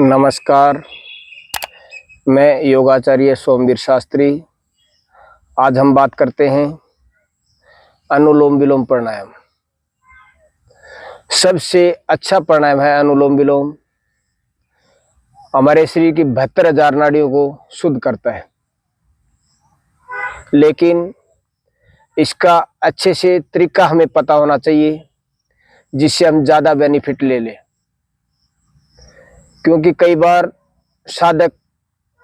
नमस्कार, मैं योगाचार्य सोमवीर शास्त्री। आज हम बात करते हैं अनुलोम विलोम प्राणायाम। सबसे अच्छा प्राणायाम है अनुलोम विलोम। हमारे शरीर की 72,000 नाड़ियों को शुद्ध करता है, लेकिन इसका अच्छे से तरीका हमें पता होना चाहिए जिससे हम ज़्यादा बेनिफिट ले लें। क्योंकि कई बार साधक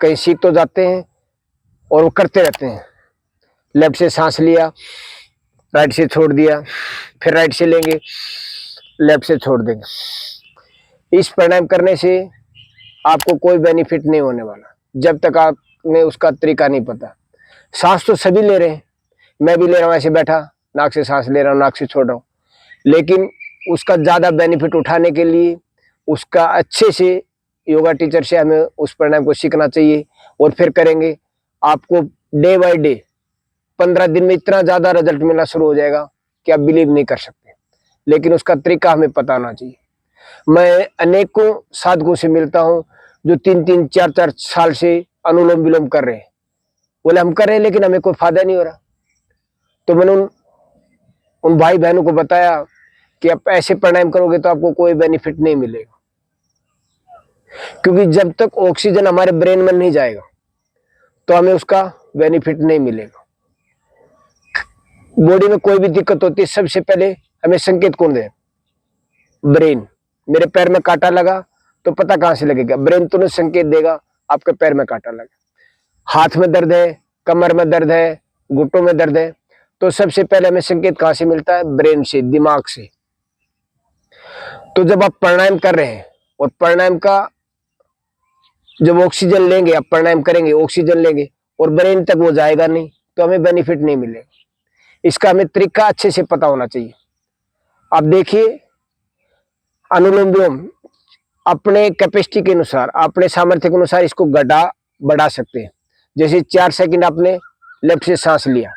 कहीं सीख तो जाते हैं और वो करते रहते हैं। लेफ्ट से सांस लिया, राइट से छोड़ दिया, फिर राइट से लेंगे, लेफ्ट से छोड़ देंगे। इस प्राणायाम करने से आपको कोई बेनिफिट नहीं होने वाला जब तक आपने उसका तरीका नहीं पता। सांस तो सभी ले रहे हैं, मैं भी ले रहा हूँ, ऐसे बैठा नाक से सांस ले रहा हूँ, नाक से छोड़ रहा हूँ, लेकिन उसका ज़्यादा बेनिफिट उठाने के लिए उसका अच्छे से योगा टीचर से हमें उस प्राणायाम को सीखना चाहिए और फिर करेंगे। आपको डे बाय डे 15 दिन में इतना ज़्यादा रिजल्ट मिलना शुरू हो जाएगा कि आप बिलीव नहीं कर सकते, लेकिन उसका तरीका हमें पता होना चाहिए। मैं अनेकों साधकों से मिलता हूँ जो 3-3, 4-4 साल से अनुलोम विलोम कर रहे हैं। बोले हम कर रहे हैं लेकिन हमें कोई फायदा नहीं हो रहा। तो मैंने उन भाई बहनों को बताया कि आप ऐसे प्राणायाम करोगे तो आपको कोई बेनिफिट नहीं मिलेगा, क्योंकि जब तक ऑक्सीजन हमारे ब्रेन में नहीं जाएगा तो हमें उसका बेनिफिट नहीं मिलेगा। बॉडी में कोई भी दिक्कत होती है, सबसे पहले हमें संकेत कौन दे? ब्रेन। मेरे पैर में कांटा लगा तो पता कहां से लगेगा? ब्रेन तुरंत संकेत देगा आपके पैर में कांटा लगा। हाथ में दर्द है, कमर में दर्द है, घुटनों में दर्द है, तो सबसे पहले हमें संकेत कहां से मिलता है? ब्रेन से, दिमाग से। तो जब आप प्राणायाम कर रहे हैं और प्राणायाम का जब ऑक्सीजन लेंगे, आप प्राणायाम करेंगे, ऑक्सीजन लेंगे और ब्रेन तक वो जाएगा नहीं, तो हमें बेनिफिट नहीं मिलेगा। इसका हमें तरीका अच्छे से पता होना चाहिए। आप देखिए, अनुलोम विलोम अपने कैपेसिटी के अनुसार, अपने सामर्थ्य के अनुसार इसको घटा बढ़ा सकते हैं। जैसे 4 सेकंड आपने लेफ्ट से सांस लिया,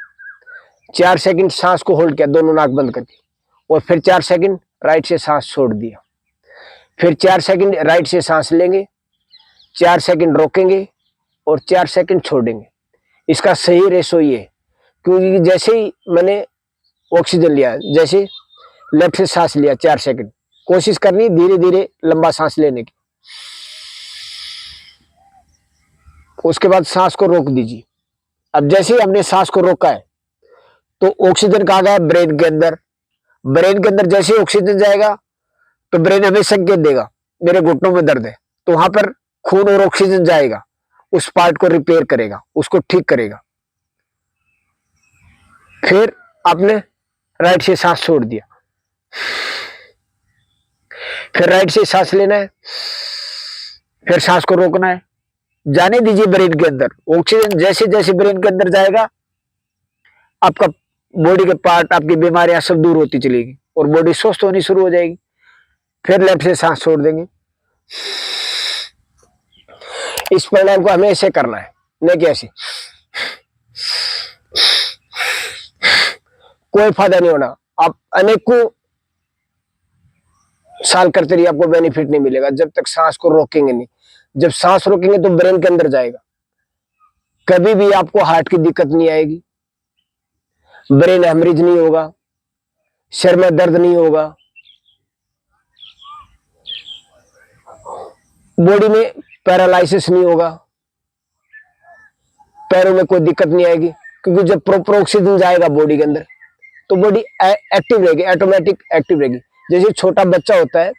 4 सेकंड सांस को होल्ड किया दोनों नाक बंद करके, और फिर 4 सेकंड राइट से सांस छोड़ दिया, फिर 4 सेकंड राइट से सांस लेंगे, 4 सेकंड रोकेंगे और 4 सेकंड छोड़ेंगे। इसका सही रेशो ये, क्योंकि जैसे ही मैंने ऑक्सीजन लिया, जैसे लेफ्ट से सांस लिया 4 सेकंड, कोशिश करनी धीरे धीरे लंबा सांस लेने की। उसके बाद सांस को रोक दीजिए। अब जैसे ही हमने सांस को रोका है तो ऑक्सीजन कहाँ गया? ब्रेन के अंदर। ब्रेन के अंदर जैसे ही ऑक्सीजन जाएगा तो ब्रेन हमें संकेत देगा मेरे घुटनों में दर्द है, तो वहां पर खून और ऑक्सीजन जाएगा, उस पार्ट को रिपेयर करेगा, उसको ठीक करेगा। फिर आपने राइट से सांस छोड़ दिया, फिर राइट से सांस लेना है, फिर सांस को रोकना है, जाने दीजिए ब्रेन के अंदर। ऑक्सीजन जैसे जैसे ब्रेन के अंदर जाएगा आपका बॉडी के पार्ट, आपकी बीमारियां सब दूर होती चलेगी और बॉडी स्वस्थ होनी शुरू हो जाएगी। फिर लेफ्ट से सांस छोड़ देंगे। इस प्राणायाम को हमें ऐसे करना है, नहीं कि ऐसे। कोई फायदा नहीं होना। आप अनेकों साल करते रहिए, आपको बेनिफिट नहीं मिलेगा जब तक सांस को रोकेंगे नहीं। जब सांस रोकेंगे तो ब्रेन के अंदर जाएगा, कभी भी आपको हार्ट की दिक्कत नहीं आएगी, ब्रेन हेमरेज नहीं होगा, सिर में दर्द नहीं होगा, बॉडी में पैरालिसिस नहीं होगा, पैरों में कोई दिक्कत नहीं आएगी। क्योंकि जब प्रॉपर ऑक्सीजन जाएगा बॉडी के अंदर तो बॉडी एक्टिव रहेगी, ऑटोमेटिक एक्टिव रहेगी। जैसे छोटा बच्चा होता है,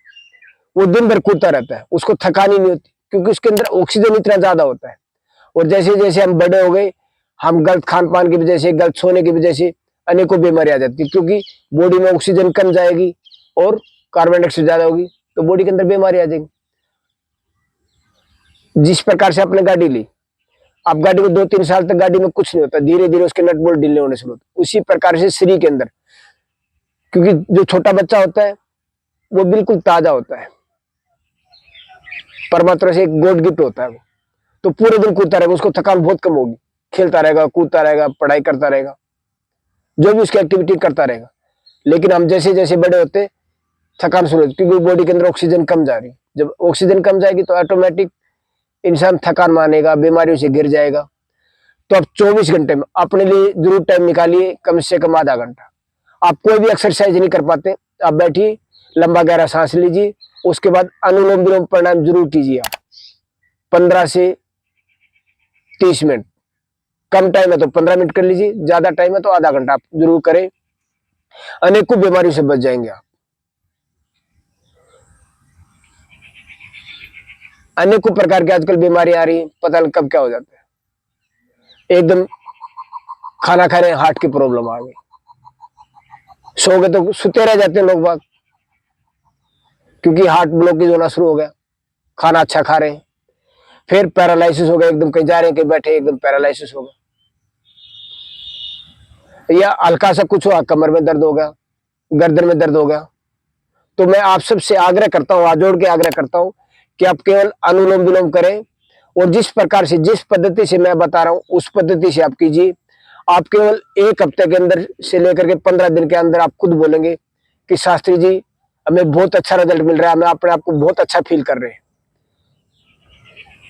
वो दिन भर कूदता रहता है, उसको थकानी नहीं होती, क्योंकि उसके अंदर ऑक्सीजन इतना ज्यादा होता है। और जैसे जैसे हम बड़े हो गए, हम गलत खान पान की वजह से, गलत सोने की वजह से अनेकों बीमारी आ जाती है, क्योंकि बॉडी में ऑक्सीजन कम जाएगी और कार्बन डाइऑक्साइड ज्यादा होगी, तो बॉडी के अंदर बीमारी आ जाएगी। जिस प्रकार से आपने गाड़ी ली, आप गाड़ी में 2-3 साल तक गाड़ी में कुछ नहीं होता, धीरे धीरे उसके नट बोल्ट ढीले होने शुरू होते, उसी प्रकार से शरीर के अंदर, क्योंकि जो छोटा बच्चा होता है वो बिल्कुल ताजा होता है, परमात्मा से एक गॉड गिफ्ट होता है वो, तो पूरे दिन कूदता रहेगा, उसको थकान बहुत कम होगी, खेलता रहेगा, कूदता रहेगा, पढ़ाई करता रहेगा, जो भी उसकी एक्टिविटी करता रहेगा। लेकिन हम जैसे जैसे बड़े होते थकान शुरू होती, क्योंकि बॉडी के अंदर ऑक्सीजन कम जा रही है। जब ऑक्सीजन कम जाएगी तो ऑटोमेटिक इंसान थकान मानेगा, बीमारियों से गिर जाएगा। तो आप 24 घंटे में अपने लिए जरूर टाइम निकालिए, कम से कम आधा घंटा। आप कोई भी एक्सरसाइज नहीं कर पाते, आप बैठिए, लंबा गहरा सांस लीजिए, उसके बाद अनुलोम विलोम प्राणायाम जरूर कीजिए आप 15 से 30 मिनट। कम टाइम है तो 15 मिनट कर लीजिए, ज्यादा टाइम है तो आधा घंटा आप जरूर करें। अनेकों बीमारियों से बच जाएंगे आप। अनेकों प्रकार की आजकल बीमारी आ रही है, पता नहीं कब क्या हो जाता है। एकदम खाना खा रहे हैं, हार्ट की प्रॉब्लम आ गई, सो गए तो सुते रह जाते हैं लोग बाग, क्योंकि हार्ट ब्लॉकेज होना शुरू हो गया। खाना अच्छा खा रहे हैं, फिर पैरालिसिस हो गया, एकदम कहीं जा रहे हैं कहीं बैठे एकदम पैरालिसिस हो गया। या हल्का सा कुछ हुआ, कमर में दर्द हो गया, गर्दन में दर्द हो गया। तो मैं आप सबसे आग्रह करता हूं, हाथ जोड़ के आग्रह करता हूं कि आप केवल अनुलोम विलोम करें, और जिस प्रकार से, जिस पद्धति से मैं बता रहा हूं उस पद्धति से आप कीजिए। आप केवल 1 हफ्ते के अंदर से लेकर के 15 दिन के अंदर आप खुद बोलेंगे कि शास्त्री जी हमें बहुत अच्छा रिजल्ट मिल रहा है, हमें अपने आप को बहुत अच्छा फील कर रहे हैं।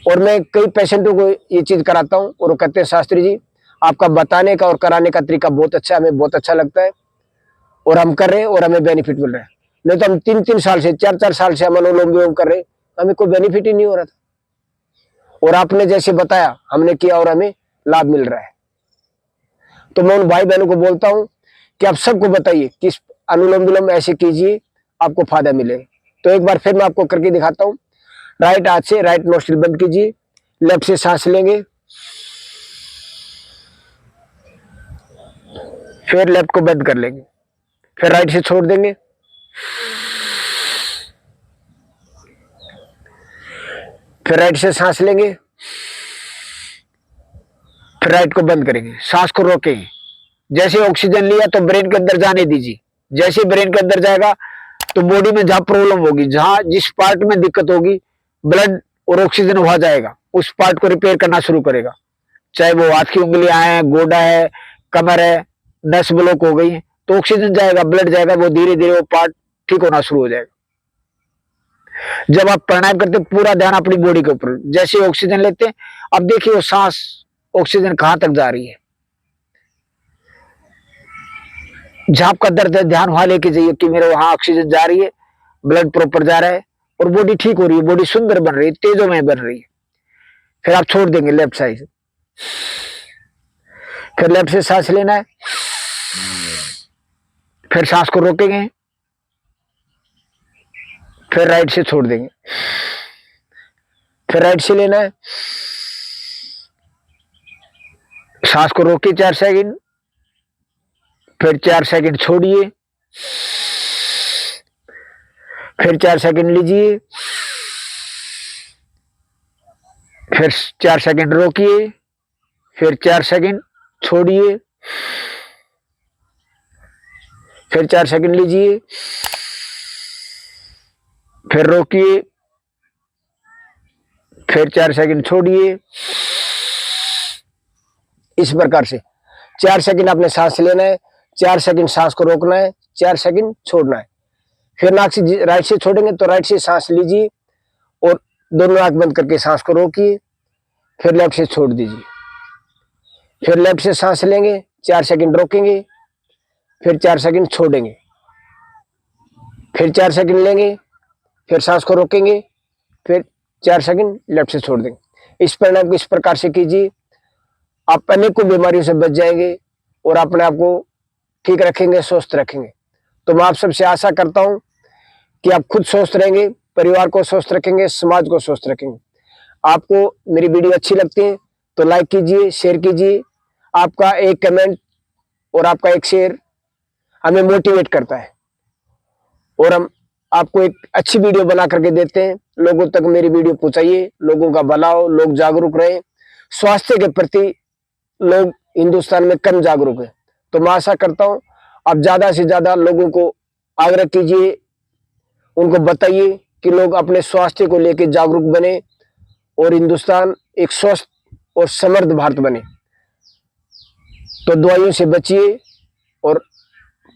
और मैं कई पेशेंटों को ये चीज कराता हूं और वो कहते हैं शास्त्री जी आपका बताने का और कराने का तरीका बहुत अच्छा है, हमें बहुत अच्छा लगता है और हम कर रहे हैं और हमें बेनिफिट मिल रहा है। नहीं तो हम 3-3 साल से, 4-4 साल से हम अनुलोम विलोम कर रहे हैं, हमें कोई बेनिफिट ही नहीं हो रहा था। और आपने जैसे बताया हमने किया और हमें लाभ मिल रहा है। तो मैं उन भाई बहनों को बोलता हूं कि आप सबको बताइए कि अनुलोम विलोम ऐसे कीजिए, आपको फायदा मिलेगा। तो एक बार फिर मैं आपको करके दिखाता हूं। राइट हाथ से राइट नोस्ट्रिल बंद कीजिए, लेफ्ट से सांस लेंगे, फिर लेफ्ट को बंद कर लेंगे, फिर राइट से छोड़ देंगे, फिर राइट से सांस लेंगे, फिर राइट को बंद करेंगे, सांस को रोकेंगे। जैसे ऑक्सीजन लिया तो ब्रेन के अंदर जाने दीजिए, जैसे ब्रेन के अंदर जाएगा तो बॉडी में जहां प्रॉब्लम होगी, जहां जिस पार्ट में दिक्कत होगी, ब्लड और ऑक्सीजन वहां जाएगा, उस पार्ट को रिपेयर करना शुरू करेगा। चाहे वो हाथ की उंगलियां हैं, गोडा है, कमर है, नस ब्लॉक हो गई है, तो ऑक्सीजन जाएगा, ब्लड जाएगा, वो धीरे धीरे वो पार्ट ठीक होना शुरू हो जाएगा। जब आप प्राणायाम करते पूरा ध्यान अपनी बॉडी के ऊपर, जैसे ऑक्सीजन लेते हैं, अब देखिए वो सांस ऑक्सीजन कहां तक जा रही है। जहां आपका दर्द है ध्यान वहां लेके जाइए कि मेरे वहां ऑक्सीजन जा रही है, ब्लड प्रॉपर जा रहा है और बॉडी ठीक हो रही है, बॉडी सुंदर बन रही है, तेजोमय बन रही है। फिर आप छोड़ देंगे लेफ्ट साइड, फिर लेफ्ट से सांस लेना है, फिर सांस को रोकेंगे, फिर राइट से छोड़ देंगे, फिर राइट से लेना है, सांस को रोकिए 4 सेकंड, फिर 4 सेकंड छोड़िए, फिर 4 सेकंड लीजिए, फिर 4 सेकंड रोकिए, फिर 4 सेकंड छोड़िए, फिर 4 सेकंड लीजिए, फिर रोकिए, फिर 4 सेकंड छोड़िए। इस प्रकार से 4 सेकंड आपने सांस लेना है, 4 सेकंड सांस को रोकना है, 4 सेकंड छोड़ना है। फिर नाक से राइट से छोड़ेंगे तो राइट से सांस लीजिए और दोनों आंख बंद करके सांस को रोकिए, फिर लेफ्ट से छोड़ दीजिए, फिर लेफ्ट से सांस लेंगे, 4 सेकंड रोकेंगे, फिर 4 सेकंड छोड़ेंगे, फिर 4 सेकंड लेंगे, फिर सांस को रोकेंगे, फिर 4 सेकंड लेफ्ट से छोड़ देंगे। इस प्राणायाम को इस प्रकार से कीजिए, आप अनेकों बीमारियों से बच जाएंगे और अपने आप को ठीक रखेंगे, स्वस्थ रखेंगे। तो मैं आप सबसे आशा करता हूं कि आप खुद स्वस्थ रहेंगे, परिवार को स्वस्थ रखेंगे, समाज को स्वस्थ रखेंगे। आपको मेरी वीडियो अच्छी लगती है तो लाइक कीजिए, शेयर कीजिए। आपका एक कमेंट और आपका एक शेयर हमें मोटिवेट करता है और हम आपको एक अच्छी वीडियो बना करके देते हैं। लोगों तक मेरी वीडियो पहुंचाइए, लोगों का भला हो, लोग जागरूक रहे। स्वास्थ्य के प्रति लोग हिंदुस्तान में कम जागरूक है, तो मैं आशा करता हूं आप ज्यादा से ज्यादा लोगों को आग्रह कीजिए, उनको बताइए कि लोग अपने स्वास्थ्य को लेकर जागरूक बने और हिंदुस्तान एक स्वस्थ और समृद्ध भारत बने। तो दवाइयों से बचिए और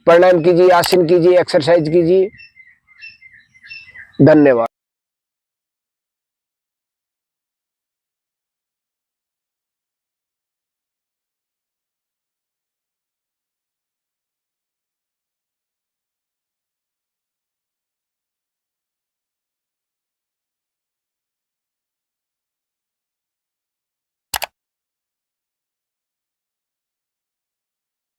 प्राणायाम कीजिए, आसन कीजिए, एक्सरसाइज कीजिए। धन्यवाद।